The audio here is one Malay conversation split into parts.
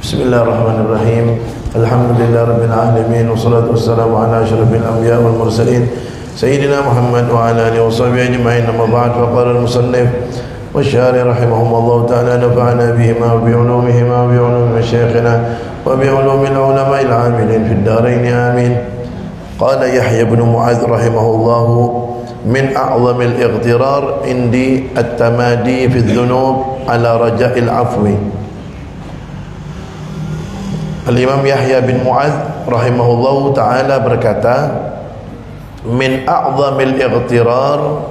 Bismillahirrahmanirrahim. Alhamdulillahirabbil alamin wassalatu wassalamu ala asyrafil anbiya'i wal mursalin sayyidina Muhammad wa ala alihi washabbihi ajma'in. Amma ba'd, fa qala al-musannif wa syari rahimahumullah ta'ala nafa'ana bihima wa bi ulumihima wa bi ulumi masyayikhina wa bi ulumil ulama'il 'amilin fid dharain amin. Qala Yahya bin Mu'adz rahimahullah min a'zamil ightirar indi at-tamadi fi adh-dhunub ala raja'il 'afwi. Al-Imam Yahya bin Mu'adz rahimahullahu ta'ala berkata, min a'zamil ightirar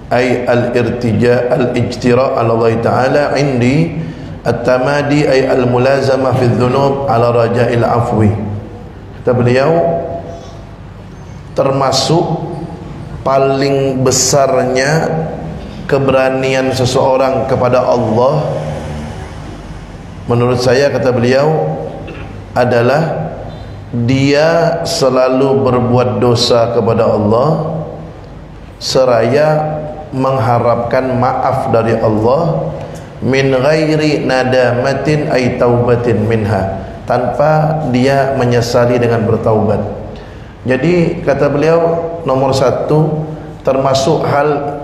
ay al-ijtira' ala Allah ta'ala indi at-tamadi ay al-mulazamah fi dhunub ala raja'il afwi. Kata beliau, termasuk paling besarnya keberanian seseorang kepada Allah, menurut saya, kata beliau, adalah dia selalu berbuat dosa kepada Allah seraya mengharapkan maaf dari Allah min ghairi nadamatin ay taubatin minha, tanpa dia menyesali dengan bertaubat. Jadi kata beliau, nomor satu termasuk hal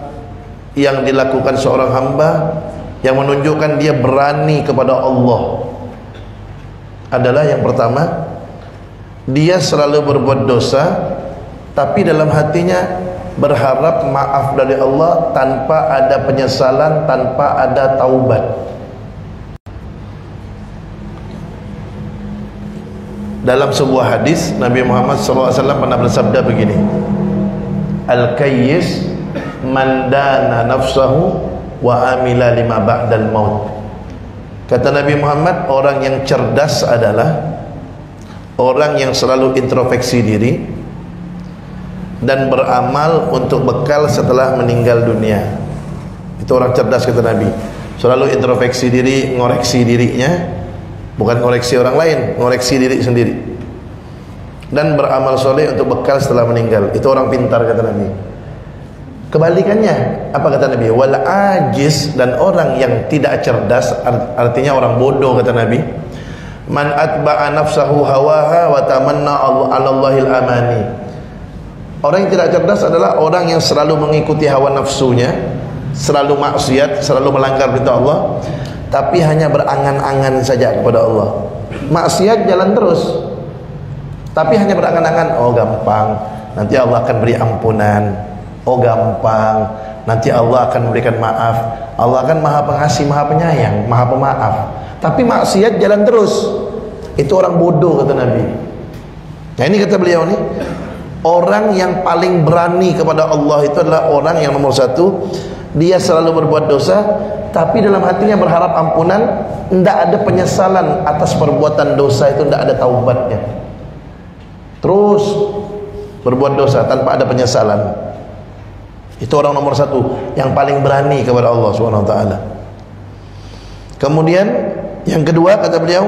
yang dilakukan seorang hamba yang menunjukkan dia berani kepada Allah adalah yang pertama, dia selalu berbuat dosa tapi dalam hatinya berharap maaf dari Allah tanpa ada penyesalan, tanpa ada taubat. Dalam sebuah hadis Nabi Muhammad SAW pernah bersabda begini, al-kayyis man dana nafsahu wa amila lima ba'dal maut. Kata Nabi Muhammad, orang yang cerdas adalah orang yang selalu introspeksi diri dan beramal untuk bekal setelah meninggal dunia. Itu orang cerdas, kata Nabi. Selalu introspeksi diri, ngoreksi dirinya, bukan ngoreksi orang lain, ngoreksi diri sendiri, dan beramal soleh untuk bekal setelah meninggal. Itu orang pintar, kata Nabi. Kebalikannya, apa kata Nabi? Wal ajiz, dan orang yang tidak cerdas, artinya orang bodoh, kata Nabi, man atba'a nafsahu hawaha wa tamanna 'ala Allahil amani. Orang yang tidak cerdas adalah orang yang selalu mengikuti hawa nafsunya, selalu maksiat, selalu melanggar perintah Allah, tapi hanya berangan-angan saja kepada Allah. Maksiat jalan terus, tapi hanya berangan-angan, oh gampang, nanti Allah akan beri ampunan. Oh gampang, nanti Allah akan memberikan maaf. Allah kan maha pengasih, maha penyayang, maha pemaaf. Tapi maksiat jalan terus. Itu orang bodoh, kata Nabi. Nah ini kata beliau nih, orang yang paling berani kepada Allah itu adalah orang yang nomor satu, dia selalu berbuat dosa tapi dalam hatinya berharap ampunan, tidak ada penyesalan atas perbuatan dosa itu, tidak ada taubatnya. Terus berbuat dosa tanpa ada penyesalan. Itu orang nomor satu yang paling berani kepada Allah Subhanahu wa taala. Kemudian yang kedua, kata beliau,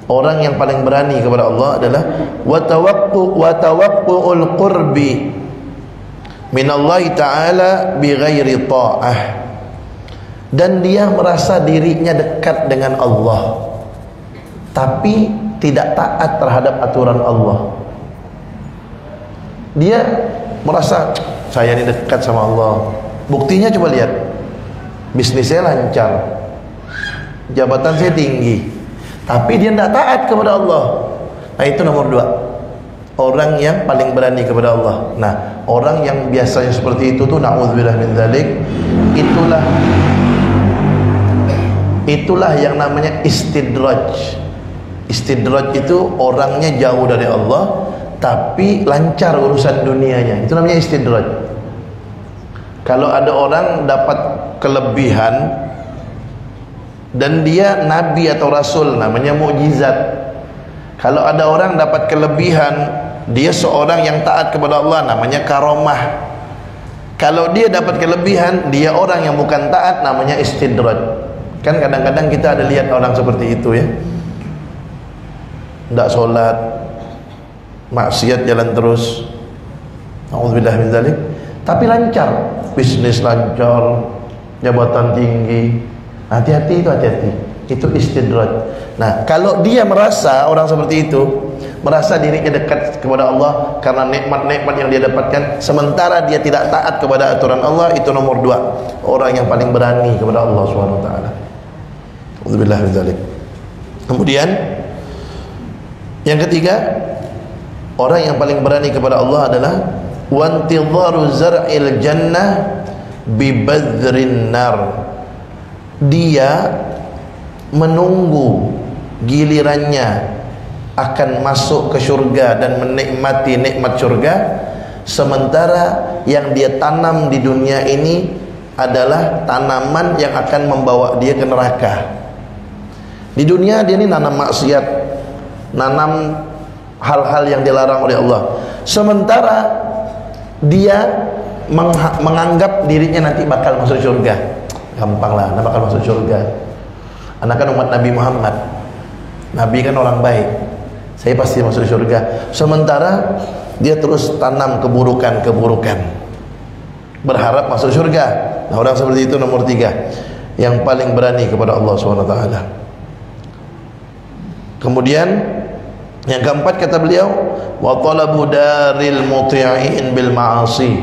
orang yang paling berani kepada Allah adalah wa tawaqqu'ul qurbi minallahi ta'ala bighairi ta'ah, dan dia merasa dirinya dekat dengan Allah tapi tidak taat terhadap aturan Allah. Dia merasa, saya ini dekat sama Allah. Buktinya coba lihat, bisnis saya lancar, jabatan saya tinggi, tapi dia tidak taat kepada Allah. Nah itu nomor dua, orang yang paling berani kepada Allah. Nah orang yang biasanya seperti itu tuh, na'udzubillah min dzalik, itulah yang namanya istidraj. Istidraj itu orangnya jauh dari Allah tapi lancar urusan dunianya. Itu namanya istidraj. Kalau ada orang dapat kelebihan dan dia nabi atau rasul, namanya mukjizat. Kalau ada orang dapat kelebihan, dia seorang yang taat kepada Allah, namanya karomah. Kalau dia dapat kelebihan, dia orang yang bukan taat, namanya istidraj. Kan kadang-kadang kita ada lihat orang seperti itu ya, tidak sholat, maksiat jalan terus, na'udzubillah min dzalik, tapi lancar, bisnis lancar, jabatan tinggi. Hati-hati itu, hati-hati. Itu istidraj. Nah, kalau dia merasa orang seperti itu merasa dirinya dekat kepada Allah karena nikmat-nikmat yang dia dapatkan, sementara dia tidak taat kepada aturan Allah, itu nomor 2, orang yang paling berani kepada Allah Subhanahu wa taala. Alhamdulillah min dzalik. Kemudian yang ketiga, orang yang paling berani kepada Allah adalah wantidharu zar'il jannah bibadrin nar. Dia menunggu gilirannya akan masuk ke syurga dan menikmati nikmat syurga, sementara yang dia tanam di dunia ini adalah tanaman yang akan membawa dia ke neraka. Di dunia dia ini nanam maksiat, nanam hal-hal yang dilarang oleh Allah, sementara dia menganggap dirinya nanti bakal masuk syurga. Gampang lah, bakal masuk syurga. Anak kan umat Nabi Muhammad, Nabi kan orang baik, saya pasti masuk syurga. Sementara dia terus tanam keburukan-keburukan, berharap masuk syurga. Nah, orang seperti itu nomor 3, yang paling berani kepada Allah SWT. Kemudian yang keempat kata beliau, wa talabu daril muti'in bil ma'asi,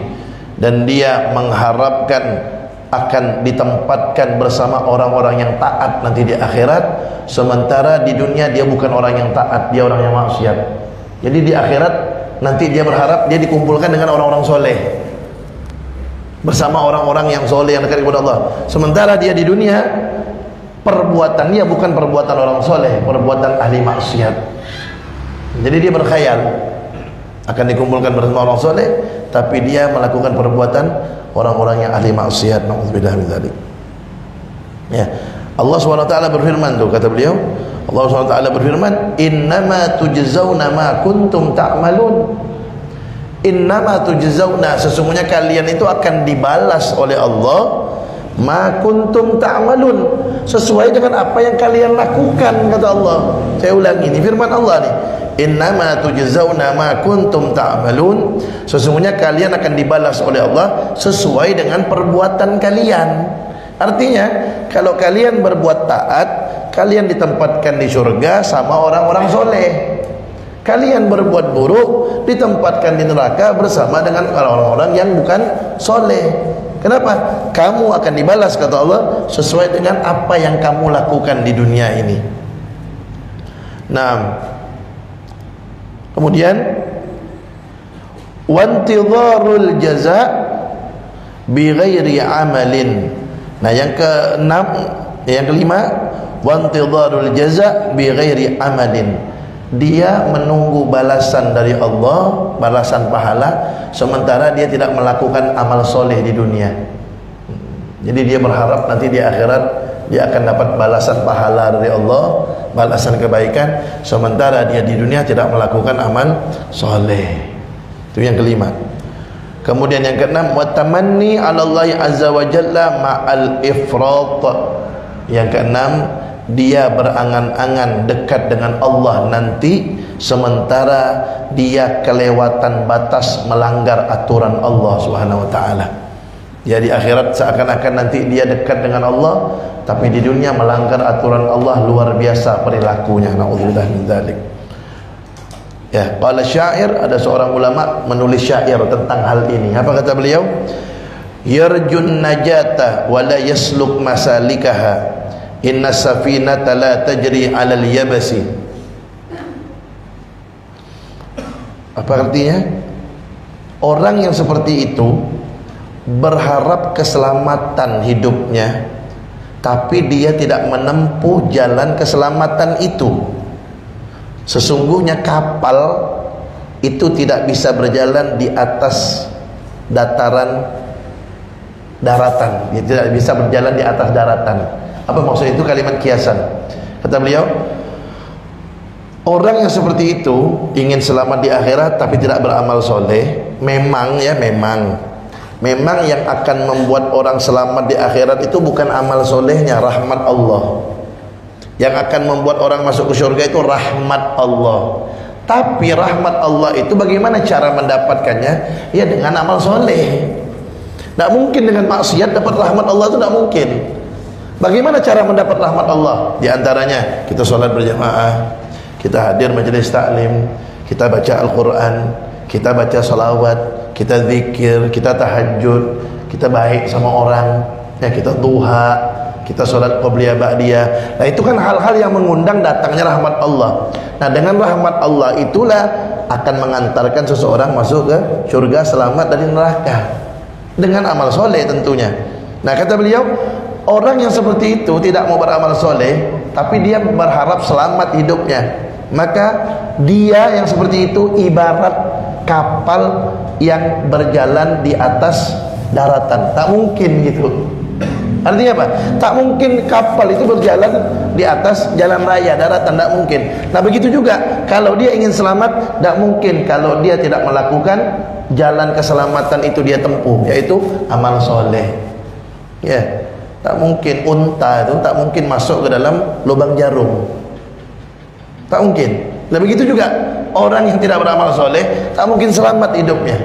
dan dia mengharapkan akan ditempatkan bersama orang-orang yang taat nanti di akhirat, sementara di dunia dia bukan orang yang taat, dia orang yang maksiat. Jadi di akhirat nanti dia berharap dia dikumpulkan dengan orang-orang soleh, bersama orang-orang yang soleh yang dekat kepada Allah, sementara dia di dunia perbuatannya bukan perbuatan orang soleh, perbuatan ahli maksiat. Jadi dia berkhayal akan dikumpulkan bersama orang soleh, tapi dia melakukan perbuatan orang-orang yang ahli maksiat. Nauzubillah min dzalik. Ya, Allah SWT berfirman tuh, kata beliau, Allah SWT berfirman, innama tujzauna ma kuntum ta'malun. Innama tujzauna, sesungguhnya kalian itu akan dibalas oleh Allah, ma kuntum ta'malun, sesuai dengan apa yang kalian lakukan, kata Allah. Saya ulangi, ini firman Allah nih, innama tujzauna ma kuntum ta'malun, sesungguhnya kalian akan dibalas oleh Allah sesuai dengan perbuatan kalian. Artinya kalau kalian berbuat taat, kalian ditempatkan di surga sama orang-orang soleh. Kalian berbuat buruk, ditempatkan di neraka bersama dengan orang-orang yang bukan soleh. Kenapa? Kamu akan dibalas, kata Allah, sesuai dengan apa yang kamu lakukan di dunia ini. Nah, kemudian wantidharul jaza bi ghairi amalin. Nah, yang keenam, yang kelima, wantidharul jaza bi ghairi amalin. Dia menunggu balasan dari Allah, balasan pahala, sementara dia tidak melakukan amal soleh di dunia. Jadi dia berharap nanti di akhirat dia akan dapat balasan pahala dari Allah, balasan kebaikan, sementara dia di dunia tidak melakukan amal soleh. Itu yang kelima. Kemudian yang keenam, wa tamanni 'ala Allah azza wa jalla ma'al ifrat. Yang keenam, dia berangan-angan dekat dengan Allah nanti, sementara dia kelewatan batas melanggar aturan Allah Subhanahu wa taala. Ya, di akhirat seakan-akan nanti dia dekat dengan Allah, tapi di dunia melanggar aturan Allah, luar biasa perilakunya. Nauzubillah min dzalik. Ya, qala syair, ada seorang ulama menulis syair tentang hal ini. Apa kata beliau? Yarjun najata wa la yasluk masalikaha, inna safinata la tajri 'alal yabasi. Apa artinya? Orang yang seperti itu berharap keselamatan hidupnya, tapi dia tidak menempuh jalan keselamatan itu. Sesungguhnya kapal itu tidak bisa berjalan di atas dataran daratan, dia tidak bisa berjalan di atas daratan. Apa maksud itu? Kalimat kiasan. Kata beliau, orang yang seperti itu ingin selamat di akhirat tapi tidak beramal soleh. Memang yang akan membuat orang selamat di akhirat itu bukan amal solehnya, rahmat Allah. Yang akan membuat orang masuk ke surga itu rahmat Allah. Tapi rahmat Allah itu bagaimana cara mendapatkannya? Ya dengan amal soleh. Tidak mungkin dengan maksiat dapat rahmat Allah, itu tidak mungkin. Bagaimana cara mendapat rahmat Allah? Di antaranya kita sholat berjamaah, kita hadir majelis taklim, kita baca Al-Quran, kita baca salawat, kita zikir, kita tahajud, kita baik sama orang, ya, kita duha, kita sholat qabliyah ba'diyah. Nah, itu kan hal-hal yang mengundang datangnya rahmat Allah. Nah, dengan rahmat Allah itulah akan mengantarkan seseorang masuk ke surga selamat dari neraka dengan amal soleh tentunya. Nah, kata beliau, orang yang seperti itu tidak mau beramal soleh, tapi dia berharap selamat hidupnya, maka dia yang seperti itu ibarat kapal yang berjalan di atas daratan. Tak mungkin gitu. Artinya apa? Tak mungkin kapal itu berjalan di atas jalan raya, daratan, tak mungkin. Nah, begitu juga kalau dia ingin selamat, tak mungkin kalau dia tidak melakukan jalan keselamatan itu dia tempuh, yaitu amal soleh. Ya, tak mungkin unta itu tak mungkin masuk ke dalam lubang jarum. Tak mungkin. Nah, begitu juga orang yang tidak beramal soleh tak mungkin selamat hidupnya.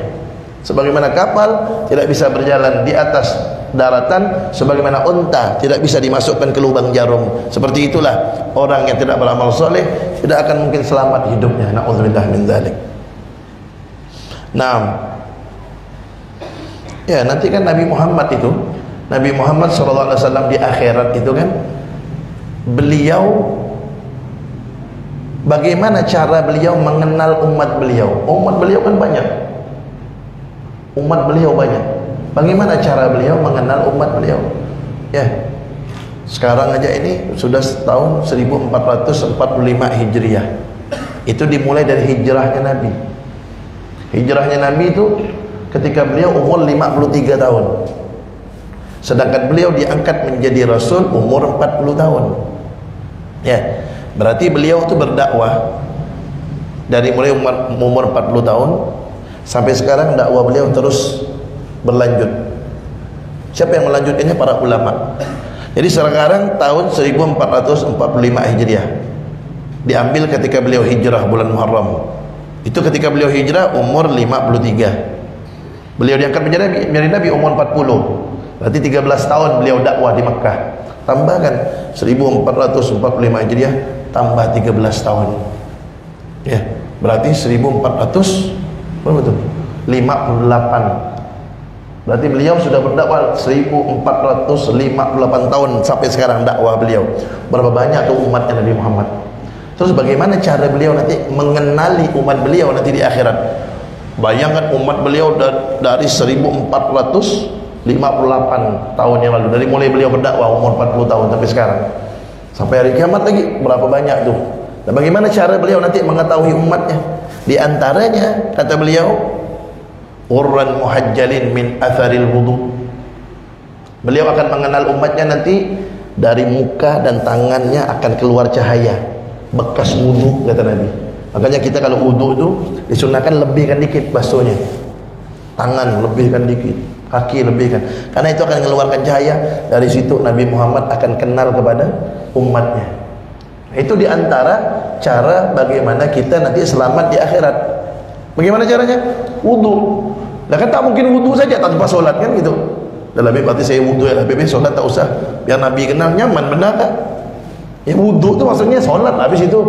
Sebagaimana kapal tidak bisa berjalan di atas daratan, sebagaimana unta tidak bisa dimasukkan ke lubang jarum. Seperti itulah orang yang tidak beramal soleh tidak akan mungkin selamat hidupnya. Na'udzubillah min dzalik. Nah, ya, nanti kan Nabi Muhammad SAW di akhirat itu kan, beliau, bagaimana cara beliau mengenal umat beliau? Umat beliau kan banyak. Umat beliau banyak. Bagaimana cara beliau mengenal umat beliau? Ya, sekarang aja ini sudah tahun 1445 Hijriah. Itu dimulai dari hijrahnya Nabi. Hijrahnya Nabi itu ketika beliau umur 53 tahun. Sedangkan beliau diangkat menjadi Rasul umur 40 tahun. Ya, berarti beliau itu berdakwah dari mulai umur 40 tahun sampai sekarang dakwah beliau terus berlanjut. Siapa yang melanjutkannya? Para ulama. Jadi sekarang tahun 1445 Hijriah diambil ketika beliau hijrah bulan Muharram. Itu ketika beliau hijrah umur 53. Beliau diangkat menjadi Nabi umur 40. Berarti 13 tahun beliau dakwah di Mekah. Tambahkan 1445 Hijriah tambah 13 tahun. Ya, berarti 1458. Berarti beliau sudah berdakwah 1458 tahun sampai sekarang dakwah beliau. Berapa banyak tuh umatnya Nabi Muhammad. Terus bagaimana cara beliau nanti mengenali umat beliau nanti di akhirat? Bayangkan umat beliau dari 1458 tahun yang lalu, dari mulai beliau berdakwah umur 40 tahun sampai sekarang, sampai hari kiamat lagi berapa banyak tuh. Dan bagaimana cara beliau nanti mengetahui umatnya? Di antaranya kata beliau, urran muhajjalin min atharil wudu. Beliau akan mengenal umatnya nanti dari muka dan tangannya akan keluar cahaya, bekas wudu kata Nabi. Makanya kita kalau wudu itu disunahkan lebihkan dikit basuhnya, tangan lebihkan dikit, kaki lebihkan, karena itu akan mengeluarkan cahaya. Dari situ Nabi Muhammad akan kenal kepada umatnya. Itu diantara cara bagaimana kita nanti selamat di akhirat. Bagaimana caranya? Wudu. Nah, kan tak mungkin wudu saja tanpa solat kan gitu. Dalam berarti saya wudu ya, lebih solat tak usah. Biar Nabi kenal, nyaman benar kan? Ya, wudu itu maksudnya solat. Habis itu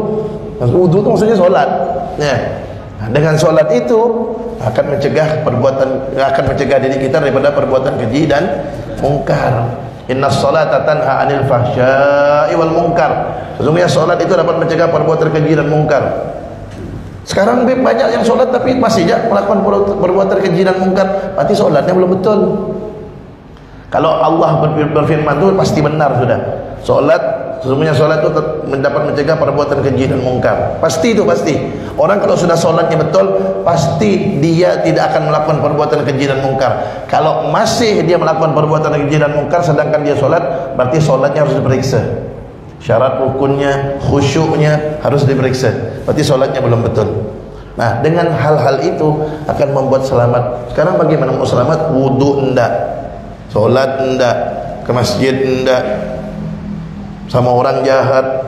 wudu itu maksudnya solat. Ya. Nah, dengan solat itu akan mencegah diri kita daripada perbuatan keji dan mungkar. Innas salata tanha 'anil fahsya'i wal munkar. Sesungguhnya salat itu dapat mencegah perbuatan keji dan mungkar. Sekarang banyak yang salat tapi masih aja melakukan perbuatan keji dan mungkar, berarti salatnya belum betul. Kalau Allah berfirman itu pasti benar sudah. Salat, sesungguhnya salat itu dapat mencegah perbuatan keji dan mungkar. Pasti itu pasti. Orang kalau sudah salatnya betul, pasti dia tidak akan melakukan perbuatan keji dan mungkar. Kalau masih dia melakukan perbuatan keji dan mungkar sedangkan dia salat, berarti salatnya harus diperiksa. Syarat rukunnya, khusyuknya harus diperiksa. Berarti salatnya belum betul. Nah, dengan hal-hal itu akan membuat selamat. Sekarang bagaimana mau selamat? Wudu enggak, salat enggak, ke masjid enggak, sama orang jahat,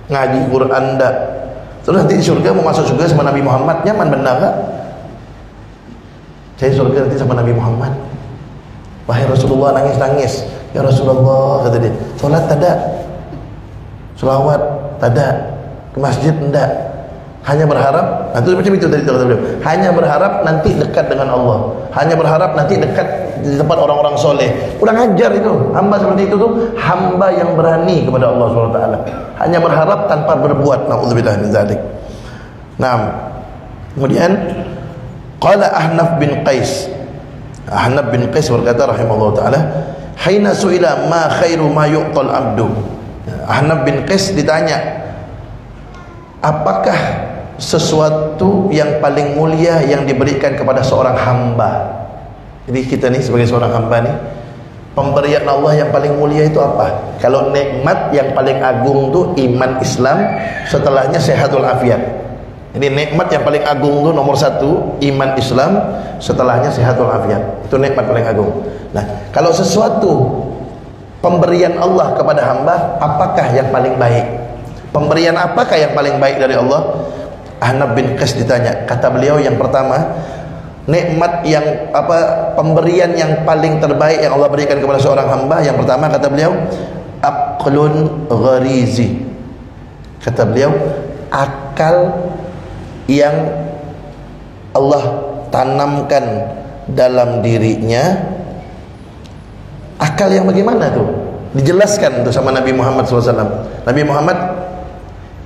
ngaji Quran enggak. Terus nanti di surga mau masuk surga sama Nabi Muhammad, nyaman benar tak? Saya surga nanti sama Nabi Muhammad. Wahai Rasulullah, nangis-nangis. Ya Rasulullah, kata dia, solat tak ada, selawat tak ada, ke masjid tidak, hanya berharap, itu macam itu tadi kata beliau, hanya berharap nanti dekat dengan Allah, hanya berharap nanti dekat di tempat orang-orang soleh. Kurang ajar itu. Hamba seperti itu tuh hamba yang berani kepada Allah SWT, hanya berharap tanpa berbuat. Na'udzubillah min dzalik. Nah, kemudian qala Ahnaf bin Qais, Ahnaf bin Qais berkata rahimahullah ta'ala, haina su'ila ma khairu ma yu'tal abdu. Ahnaf bin Qais ditanya, apakah sesuatu yang paling mulia yang diberikan kepada seorang hamba? Jadi kita ni sebagai seorang hamba ni, pemberian Allah yang paling mulia itu apa? Kalau nikmat yang paling agung tu iman Islam, setelahnya sehatul afiat. Jadi nikmat yang paling agung tu nomor satu iman Islam, setelahnya sehatul afiat. Itu nikmat paling agung. Nah, kalau sesuatu pemberian Allah kepada hamba, apakah yang paling baik? Pemberian apakah yang paling baik dari Allah? Ahnaf bin Qais ditanya, kata beliau yang pertama, nikmat yang pemberian yang paling terbaik yang Allah berikan kepada seorang hamba, yang pertama kata beliau, aqlun gharizi. Kata beliau, akal yang Allah tanamkan dalam dirinya. Akal yang bagaimana tuh? Dijelaskan tuh sama Nabi Muhammad SAW. Nabi Muhammad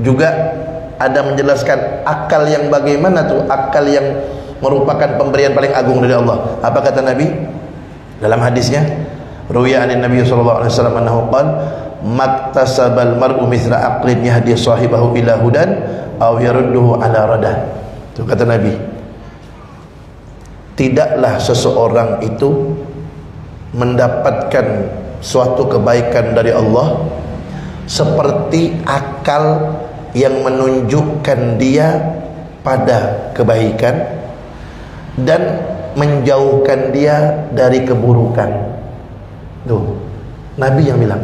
juga ada menjelaskan akal yang bagaimana tuh, akal yang merupakan pemberian paling agung dari Allah. Apa kata Nabi dalam hadisnya? Ruwiya anin Nabi sallallahu alaihi wasallam annahu qala maktasabal mar'u mithla aqlin yahdi sahibahu ila hudan aw yarudduhu ala radah. Itu kata Nabi, tidaklah seseorang itu mendapatkan suatu kebaikan dari Allah seperti akal yang menunjukkan dia pada kebaikan dan menjauhkan dia dari keburukan. Tuh, Nabi yang bilang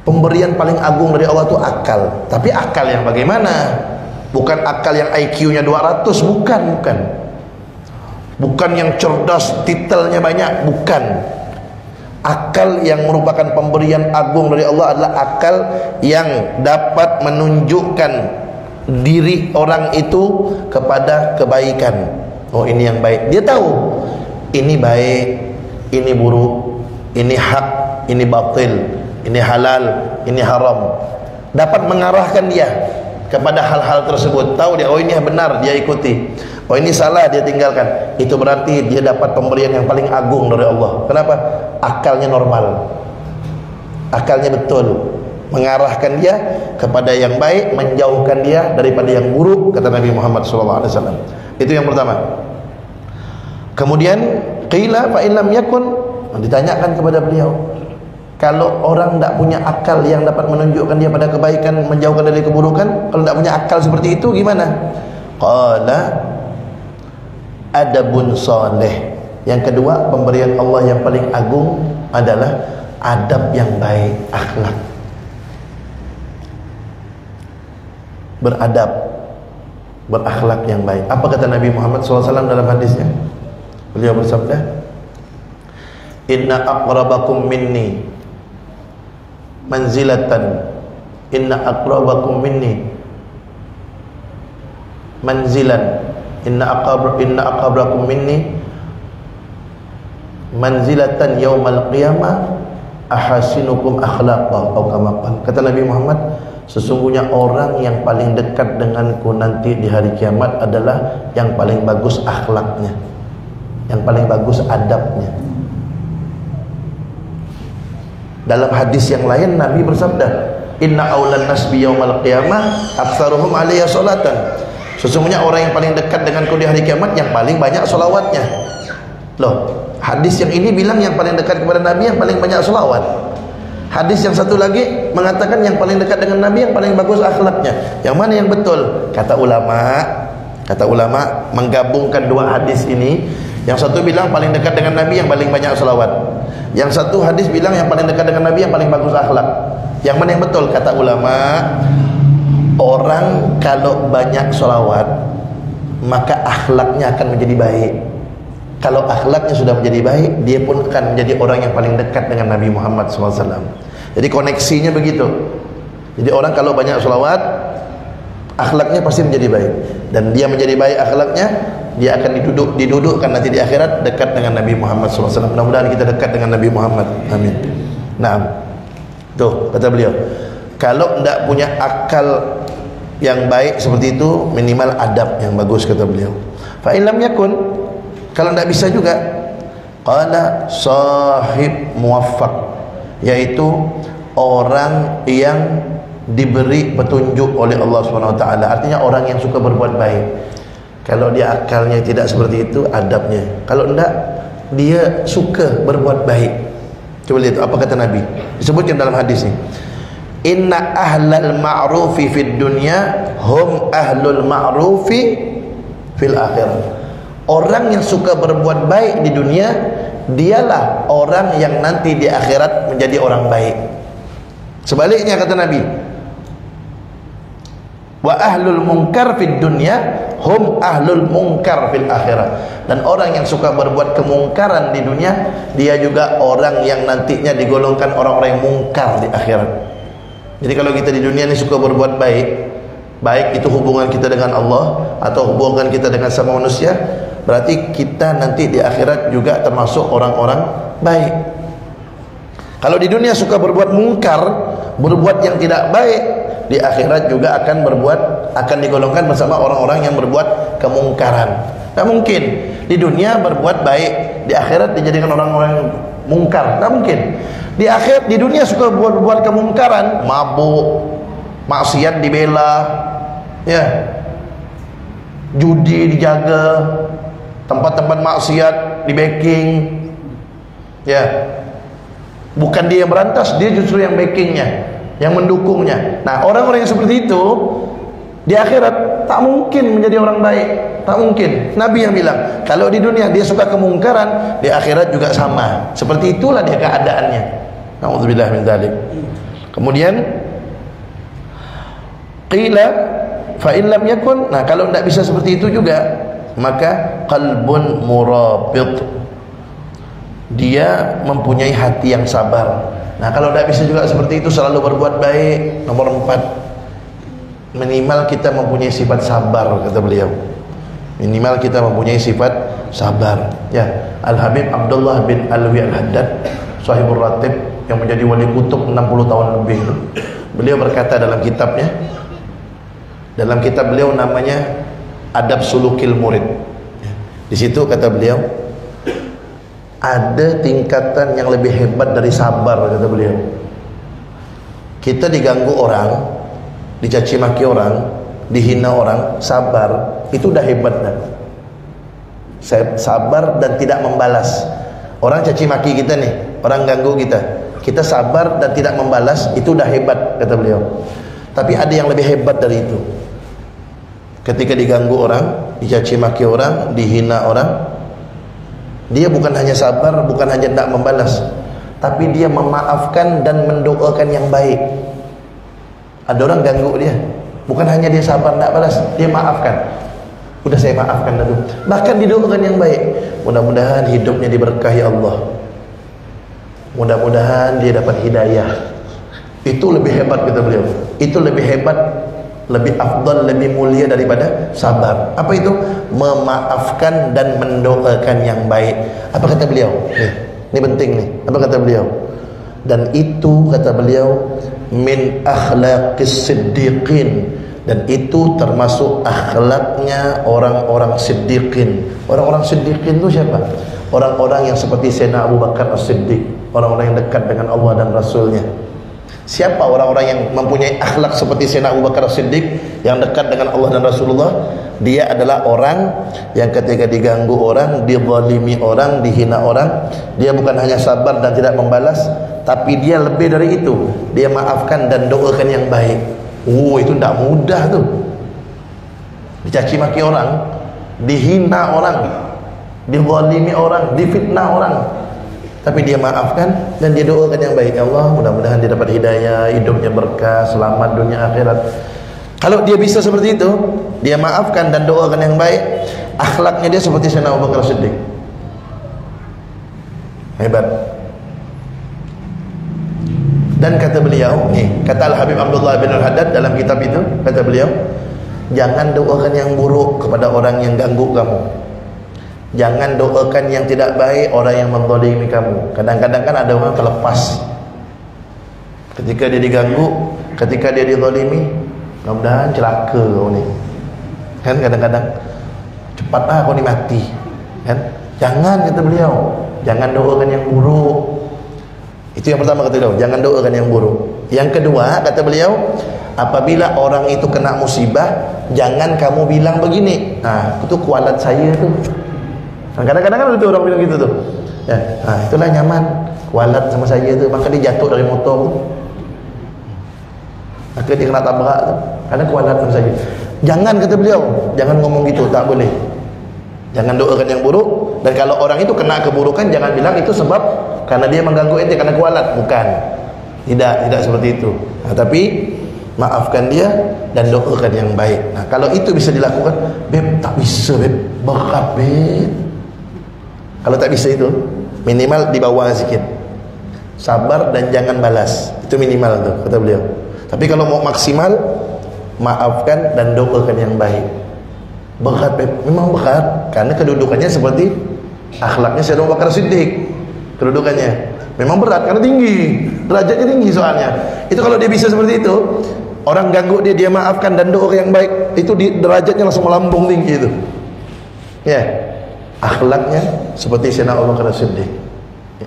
pemberian paling agung dari Allah itu akal. Tapi akal yang bagaimana? Bukan akal yang IQ-nya 200, bukan. Bukan yang cerdas, titelnya banyak, bukan. Akal yang merupakan pemberian agung dari Allah adalah akal yang dapat menunjukkan diri orang itu kepada kebaikan. Oh, ini yang baik. Dia tahu ini baik, ini buruk, ini hak, ini batil, ini halal, ini haram. Dapat mengarahkan dia kepada hal-hal tersebut. Tahu dia, oh ini benar, dia ikuti. Oh ini salah, dia tinggalkan. Itu berarti dia dapat pemberian yang paling agung dari Allah. Kenapa? Akalnya normal, akalnya betul, mengarahkan dia kepada yang baik, menjauhkan dia daripada yang buruk, kata Nabi Muhammad SAW. Itu yang pertama. Kemudian qila fa illam yakun, ditanyakan kepada beliau, kalau orang tidak punya akal yang dapat menunjukkan dia pada kebaikan, menjauhkan dari keburukan, kalau tidak punya akal seperti itu gimana? Qala adabun saleh. Yang kedua, pemberian Allah yang paling agung adalah adab yang baik, akhlak, beradab, berakhlak yang baik. Apa kata Nabi Muhammad SAW dalam hadisnya? Beliau bersabda, inna aqrabakum minni manzilatan, inna aqrabakum minni manzilan, inna aqrabakum minni manzilatan yaumal qiyamah ahasinukum akhlaqa atau kama qala. Kata Nabi Muhammad, sesungguhnya orang yang paling dekat denganku nanti di hari kiamat adalah yang paling bagus akhlaknya, yang paling bagus adabnya. Dalam hadis yang lain Nabi bersabda, inna aulan nas bi yaumal qiyamah aktsaruhum alayya salatan. Sesungguhnya orang yang paling dekat denganku di hari kiamat yang paling banyak selawatnya. Loh, hadis yang ini bilang yang paling dekat kepada Nabi yang paling banyak selawat. Hadis yang satu lagi mengatakan yang paling dekat dengan Nabi yang paling bagus akhlaknya. Yang mana yang betul? Kata ulama menggabungkan dua hadis ini. Yang satu bilang paling dekat dengan Nabi yang paling banyak selawat. Yang satu hadis bilang yang paling dekat dengan Nabi yang paling bagus akhlak. Yang mana yang betul? Kata ulama, orang kalau banyak selawat maka akhlaknya akan menjadi baik. Kalau akhlaknya sudah menjadi baik, dia pun akan menjadi orang yang paling dekat dengan Nabi Muhammad SAW. Jadi koneksinya begitu. Jadi orang kalau banyak sholawat, akhlaknya pasti menjadi baik. Dan dia menjadi baik akhlaknya, dia akan didudukkan nanti di akhirat dekat dengan Nabi Muhammad SAW. Mudah-mudahan kita dekat dengan Nabi Muhammad. Amin. Nah, tuh kata beliau, kalau tidak punya akal yang baik seperti itu, minimal adab yang bagus, kata beliau. Fa in lam yakun, kalau tidak bisa juga, qala sahib muwaffaq, yaitu orang yang diberi petunjuk oleh Allah SWT. Artinya orang yang suka berbuat baik. Kalau dia akalnya tidak seperti itu, adabnya. Kalau tidak, dia suka berbuat baik. Coba lihat apa kata Nabi, disebutkan dalam hadis ini, inna ahlal ma'rufi fid dunya hum ahlul ma'rufi fil akhirah. Orang yang suka berbuat baik di dunia, dialah orang yang nanti di akhirat menjadi orang baik. Sebaliknya kata Nabi, wa ahlul munkar fid dunya hum ahlul munkar fil akhirah. Dan orang yang suka berbuat kemungkaran di dunia, dia juga orang yang nantinya digolongkan orang-orang yang mungkar di akhirat. Jadi kalau kita di dunia ini suka berbuat baik, baik itu hubungan kita dengan Allah atau hubungan kita dengan sama manusia, berarti kita nanti di akhirat juga termasuk orang-orang baik. Kalau di dunia suka berbuat mungkar, berbuat yang tidak baik, di akhirat juga akan digolongkan bersama orang-orang yang berbuat kemungkaran. Tak mungkin di dunia berbuat baik, di akhirat dijadikan orang-orang mungkar. Tak mungkin. Di dunia suka berbuat kemungkaran, mabuk, maksiat dibela, ya, judi dijaga, tempat-tempat maksiat di backing, ya. Bukan dia yang berantas, dia justru yang backingnya, yang mendukungnya. Nah, orang-orang yang seperti itu di akhirat tak mungkin menjadi orang baik, tak mungkin. Nabi yang bilang, kalau di dunia dia suka kemungkaran, di akhirat juga sama. Seperti itulah dia keadaannya. Nauzubillah min dzalik. Kemudian qila fa in lam yakun, nah kalau tidak bisa seperti itu juga, maka qalbun murabit, dia mempunyai hati yang sabar. Nah kalau tidak bisa juga seperti itu, selalu berbuat baik. Nomor 4, minimal kita mempunyai sifat sabar, kata beliau. Minimal kita mempunyai sifat sabar. Ya, Al-Habib Abdullah bin Alwi Al-Haddad, Sahibul Ratib, yang menjadi wali kutub 60 tahun lebih itu, beliau berkata dalam kitabnya, dalam kitab beliau namanya Adab Sulukil Murid. Di situ kata beliau, ada tingkatan yang lebih hebat dari sabar, kata beliau. Kita diganggu orang, dicaci maki orang, dihina orang, sabar, itu udah hebat dah. Sabar dan tidak membalas. Orang caci maki kita nih, orang ganggu kita sabar dan tidak membalas, itu udah hebat, kata beliau. Tapi ada yang lebih hebat dari itu. Ketika diganggu orang, dicaci maki orang, dihina orang, dia bukan hanya sabar, bukan hanya tidak membalas, tapi dia memaafkan dan mendoakan yang baik. Ada orang ganggu dia, bukan hanya dia sabar tidak balas, dia maafkan. Udah saya maafkan dulu. Bahkan didoakan yang baik. Mudah-mudahan hidupnya diberkahi Allah. Mudah-mudahan dia dapat hidayah. Itu lebih hebat, kata beliau. Itu lebih hebat, lebih afdal, lebih mulia daripada sabar. Apa itu? Memaafkan dan mendoakan yang baik. Apa kata beliau? Ini penting nih. Apa kata beliau? Dan itu, kata beliau, min akhlaqis siddiqin, dan itu termasuk akhlaknya orang-orang siddiqin. Orang-orang siddiqin itu siapa? Orang-orang yang seperti Sayyidina Abu Bakar As-Siddiq, orang-orang yang dekat dengan Allah dan Rasulnya. Siapa orang-orang yang mempunyai akhlak seperti Sayyidina Abu Bakar As-Siddiq, yang dekat dengan Allah dan Rasulullah? Dia adalah orang yang ketika diganggu orang, dizalimi orang, dihina orang, dia bukan hanya sabar dan tidak membalas, tapi dia lebih dari itu, dia maafkan dan doakan yang baik. Itu tidak mudah tuh. Dicaci maki orang, dihina orang, dizalimi orang, difitnah orang, tapi dia maafkan dan dia doakan yang baik. Ya Allah, mudah-mudahan dia dapat hidayah, hidupnya berkah, selamat dunia akhirat. Kalau dia bisa seperti itu, dia maafkan dan doakan yang baik, akhlaknya dia seperti Sayyidina Abu Bakar Siddiq. Hebat. Dan kata beliau, kata Al-Habib Abdullah bin Al-Haddad dalam kitab itu, kata beliau, jangan doakan yang buruk kepada orang yang ganggu kamu. Jangan doakan yang tidak baik orang yang menzalimi kamu. Kadang-kadang kan ada orang terlepas ketika dia diganggu, ketika dia dizalimi, mudah-mudahan celaka kau ni. Kan kadang-kadang cepatlah kau ni mati. Kan? Jangan, kata beliau, jangan doakan yang buruk. Itu yang pertama kata beliau, jangan doakan yang buruk. Yang kedua kata beliau, apabila orang itu kena musibah, jangan kamu bilang begini, itu kualat saya tu. Kadang-kadang kan ada orang bilang gitu tuh. Ya, itulah nyaman, kualat sama saya tu, maka dia jatuh dari motor tu. Maka dia kena tabrak tu, karena kualat sama saya. Jangan, kata beliau, jangan ngomong gitu, tak boleh. Jangan doakan yang buruk. Dan kalau orang itu kena keburukan, jangan bilang itu sebab karena dia mengganggu ente, karena kualat. Bukan. Tidak seperti itu. Tapi maafkan dia dan doakan yang baik. Kalau itu bisa dilakukan, beb, tak bisa beb, berat beb. Kalau tak bisa itu, minimal di bawah sikit. Sabar dan jangan balas. Itu minimal tuh, kata beliau. Tapi kalau mau maksimal, maafkan dan doakan yang baik. Berat beb, memang berat, karena kedudukannya seperti akhlaknya Sayyidina Abu Bakar Siddiq. Kedudukannya memang berat karena tinggi, derajatnya tinggi soalnya. Itu kalau dia bisa seperti itu, orang ganggu dia, dia maafkan dan doa yang baik, itu di derajatnya langsung melambung tinggi itu. Ya, akhlaknya seperti Sayyidina Abu Bakar Siddiq.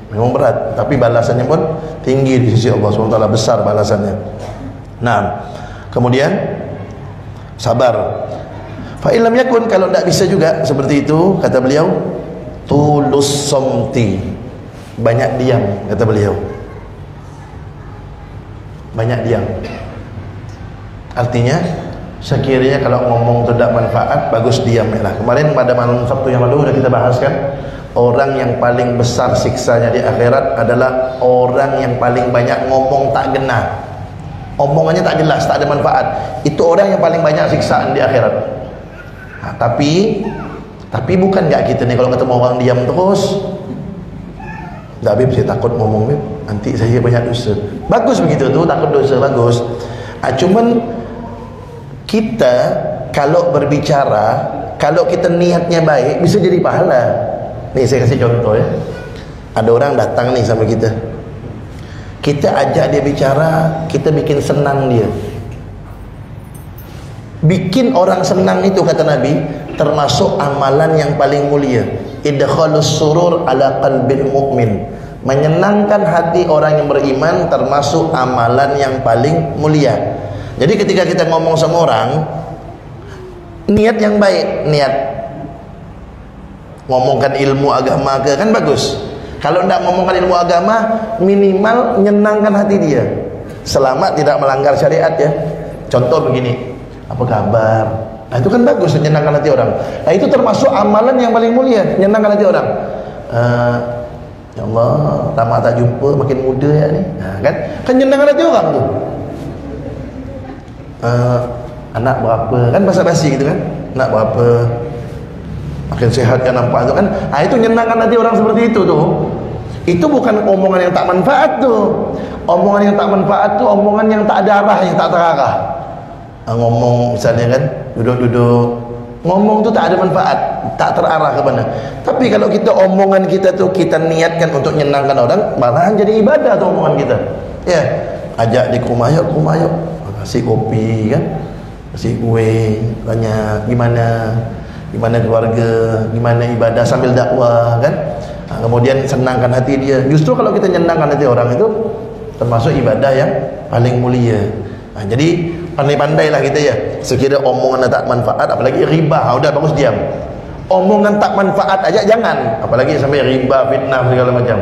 Memang berat, tapi balasannya pun tinggi di sisi Allah SWT, besar balasannya. Nah, kemudian sabar. Fa illam yakun, kalau tidak bisa juga seperti itu, kata beliau, tulus somti, banyak diam, kata beliau. Banyak diam. Artinya, sekiranya kalau ngomong tidak manfaat, bagus diam lah. Kemarin pada malam Sabtu yang lalu sudah kita bahaskan, orang yang paling besar siksanya di akhirat adalah orang yang paling banyak ngomong tak genah. Omongannya tak jelas, tak ada manfaat. Itu orang yang paling banyak siksaan di akhirat. Tapi bukan enggak kita nih kalau ketemu orang diam terus. Enggak beb, saya takut ngomong beb, nanti saya banyak dosa. Bagus begitu tuh, takut dosa, bagus. Cuman kita kalau berbicara, kalau kita niatnya baik, bisa jadi pahala. Nih saya kasih contoh ya. Ada orang datang nih sama kita, kita ajak dia bicara, kita bikin senang dia. Bikin orang senang itu, kata Nabi, termasuk amalan yang paling mulia. Idkhalus surur ala qalbil mu'min, menyenangkan hati orang yang beriman termasuk amalan yang paling mulia. Jadi ketika kita ngomong sama orang, niat yang baik, niat ngomongkan ilmu agama ke, kan bagus. Kalau tidak ngomongkan ilmu agama, minimal menyenangkan hati dia, selama tidak melanggar syariat ya. Contoh begini, apa kabar? Itu kan bagus, menyenangkan hati orang. Itu termasuk amalan yang paling mulia, menyenangkan hati orang. Ya Allah, lama tak jumpa, makin muda ya ni. Kan menyenangkan hati orang tu. Anak berapa? Kan basa-basi gitu kan. Anak berapa? Makin sehat kan nampak tu kan. Itu menyenangkan hati orang seperti itu tu. Itu bukan omongan yang tak manfaat tu. Omongan yang tak manfaat tu omongan yang tak ada arahnya, tak terarah. Ngomong misalnya kan, duduk-duduk ngomong tu tak ada manfaat, tak terarah ke mana. Tapi kalau kita omongan kita tu kita niatkan untuk menyenangkan orang, malahan jadi ibadah tu omongan kita. Ya, ajak di rumah yuk, kasih kopi kan, kasih kue banyak, gimana keluarga, gimana ibadah sambil dakwah kan. Kemudian senangkan hati dia. Justru kalau kita menyenangkan hati orang itu termasuk ibadah yang paling mulia. Jadi pandai-pandailah kita ya. Sekiranya omongan tak manfaat, apalagi riba, udah bagus diam. Omongan tak manfaat aja jangan, apalagi sampai riba, fitnah segala macam.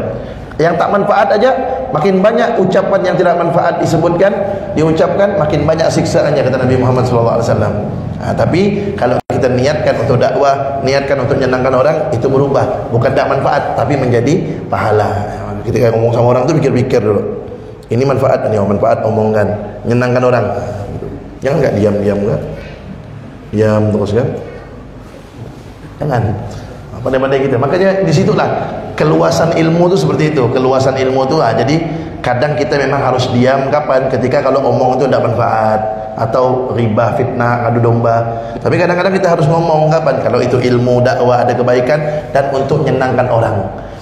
Yang tak manfaat aja, makin banyak ucapan yang tidak manfaat disebutkan, diucapkan, makin banyak siksaannya, kata Nabi Muhammad SAW. Tapi kalau kita niatkan untuk dakwah, niatkan untuk menyenangkan orang, itu berubah, bukan tak manfaat tapi menjadi pahala. Ketika ngomong sama orang tu pikir-pikir dulu, ini manfaat, ini manfaat, omongan menyenangkan orang. Jangan enggak diam-diam enggak. Diam terus kan. Jangan. Pandai-pandai kita. Makanya di situlah keluasan ilmu itu seperti itu. Keluasan ilmu itu jadi kadang kita memang harus diam kapan? Ketika kalau omong itu tidak manfaat, atau riba, fitnah, adu domba. Tapi kadang-kadang kita harus ngomong kapan? Kalau itu ilmu, dakwah, ada kebaikan, dan untuk menyenangkan orang.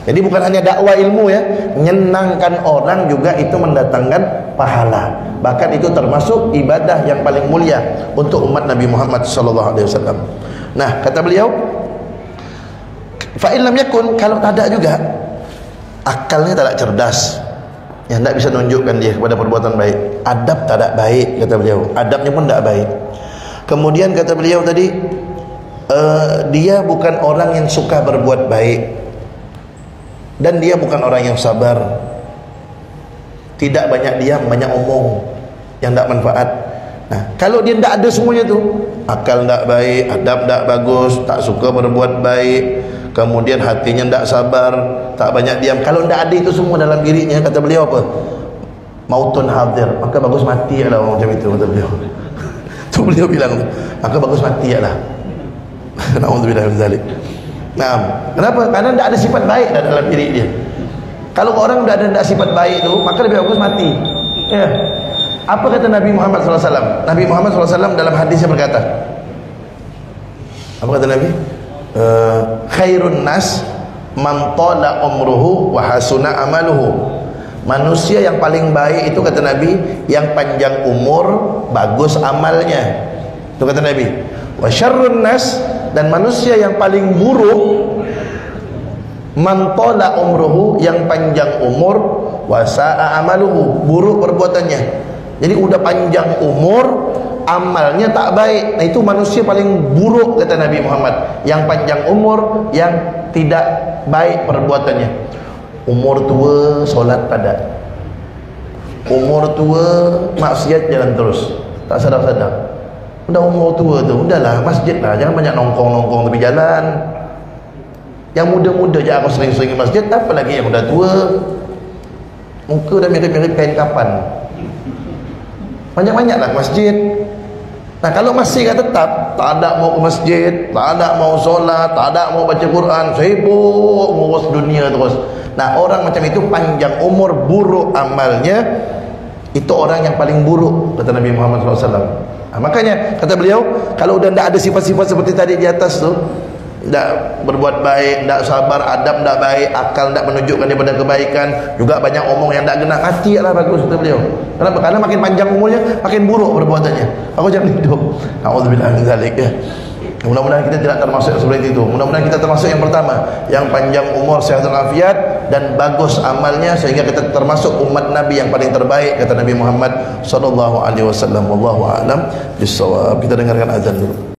Jadi bukan hanya dakwah ilmu ya, menyenangkan orang juga itu mendatangkan pahala. Bahkan itu termasuk ibadah yang paling mulia untuk umat Nabi Muhammad SAW. Nah, kata beliau, fa in lam yakun, kalau tak ada juga, akalnya tak ada cerdas, ya tidak bisa menunjukkan dia kepada perbuatan baik. Adab tak ada baik, kata beliau. Adabnya pun tak baik. Kemudian kata beliau tadi, dia bukan orang yang suka berbuat baik, dan dia bukan orang yang sabar. Tidak banyak diam, banyak omong yang tak manfaat. Nah, kalau dia tidak ada semuanya tu, akal tak baik, adab tak bagus, tak suka berbuat baik, kemudian hatinya tidak sabar, tak banyak diam. Kalau tidak ada itu semua dalam dirinya, kata beliau apa? Mautun hadir, maka bagus mati lah orang macam itu, kata beliau. Tu beliau bilang, maka bagus mati lah. Nauzubillah min zalik. Nah, kenapa? Karena tidak ada sifat baik dalam diri dia. Kalau orang tidak ada sifat baik itu, maka lebih bagus mati. Ya. Apa kata Nabi Muhammad SAW? Nabi Muhammad SAW dalam hadisnya berkata, apa kata Nabi? Khairun nas man tala umruhu wa hasuna amaluhu. Manusia yang paling baik itu, kata Nabi, yang panjang umur, bagus amalnya. Itu kata Nabi. Wa syarrun nas, dan manusia yang paling buruk, man tala umruhu, yang panjang umur, wa sa'a amaluhu, buruk perbuatannya. Jadi udah panjang umur, amalnya tak baik. Nah, itu manusia paling buruk, kata Nabi Muhammad, yang panjang umur, yang tidak baik perbuatannya. Umur tua solat tak ada, umur tua maksiat jalan terus, tak sadar-sadar. Udah umur tua tu, udahlah masjid lah, jangan banyak nongkrong-nongkrong tepi jalan. Yang muda-muda je aku sering-sering ke masjid, apalagi yang udah tua, muka dah mirip-mirip kain kapan. Banyak-banyaklah ke masjid. Nah, kalau masih tetap tak ada mau ke masjid, tak ada mau solat, tak ada mau baca Quran, sibuk ngurus dunia terus. Nah, orang macam itu panjang umur, buruk amalnya, itu orang yang paling buruk, kata Nabi Muhammad SAW. Nah, makanya kata beliau, kalau udah tidak ada sifat-sifat seperti tadi di atas tu, tidak berbuat baik, tidak sabar, adab tidak baik, akal tidak menunjukkan daripada kebaikan, juga banyak omong yang tidak kena hati lah, bagus, kata beliau. Kenapa? Karena makin panjang umurnya, makin buruk perbuatannya. Aku jangan hidup. Nauzubillah min zalik ya. Mudah-mudahan kita tidak termasuk seperti itu. Mudah-mudahan kita termasuk yang pertama, yang panjang umur, sehat walafiat, dan bagus amalnya, sehingga kita termasuk umat Nabi yang paling terbaik, kata Nabi Muhammad sallallahu alaihi wasallam. Wallahu a'lam bissawab. Kita dengarkan azan dulu.